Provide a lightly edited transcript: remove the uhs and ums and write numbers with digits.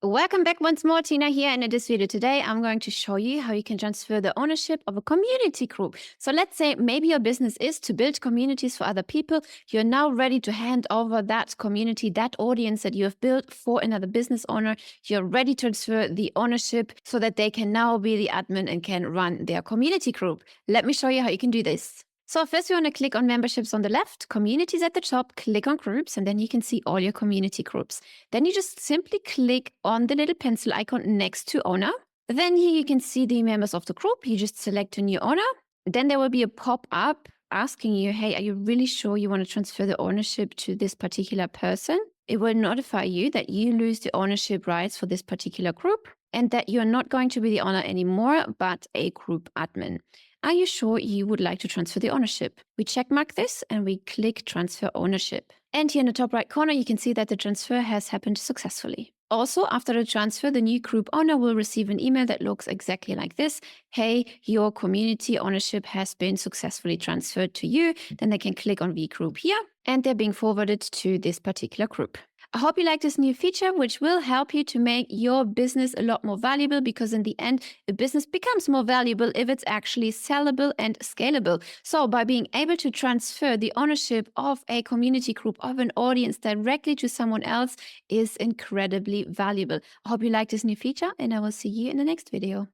Welcome back once more, Tina here. And in this video today, I'm going to show you how you can transfer the ownership of a community group. So let's say maybe your business is to build communities for other people. You're now ready to hand over that community, that audience that you have built for another business owner. You're ready to transfer the ownership so that they can now be the admin and can run their community group. Let me show you how you can do this. So first you want to click on memberships on the left, communities at the top, click on groups, and then you can see all your community groups. Then you just simply click on the little pencil icon next to owner. Then here you can see the members of the group. You just select a new owner. Then there will be a pop-up asking you, hey, are you really sure you want to transfer the ownership to this particular person? It will notify you that you lose the ownership rights for this particular group and that you're not going to be the owner anymore, but a group admin. Are you sure you would like to transfer the ownership? We checkmark this and we click transfer ownership. And here in the top right corner, you can see that the transfer has happened successfully. Also, after the transfer, the new group owner will receive an email that looks exactly like this. Hey, your community ownership has been successfully transferred to you. Then they can click on V group here and they're being forwarded to this particular group. I hope you like this new feature, which will help you to make your business a lot more valuable, because in the end, a business becomes more valuable if it's actually sellable and scalable. So by being able to transfer the ownership of a community group, of an audience directly to someone else is incredibly valuable. I hope you like this new feature and I will see you in the next video.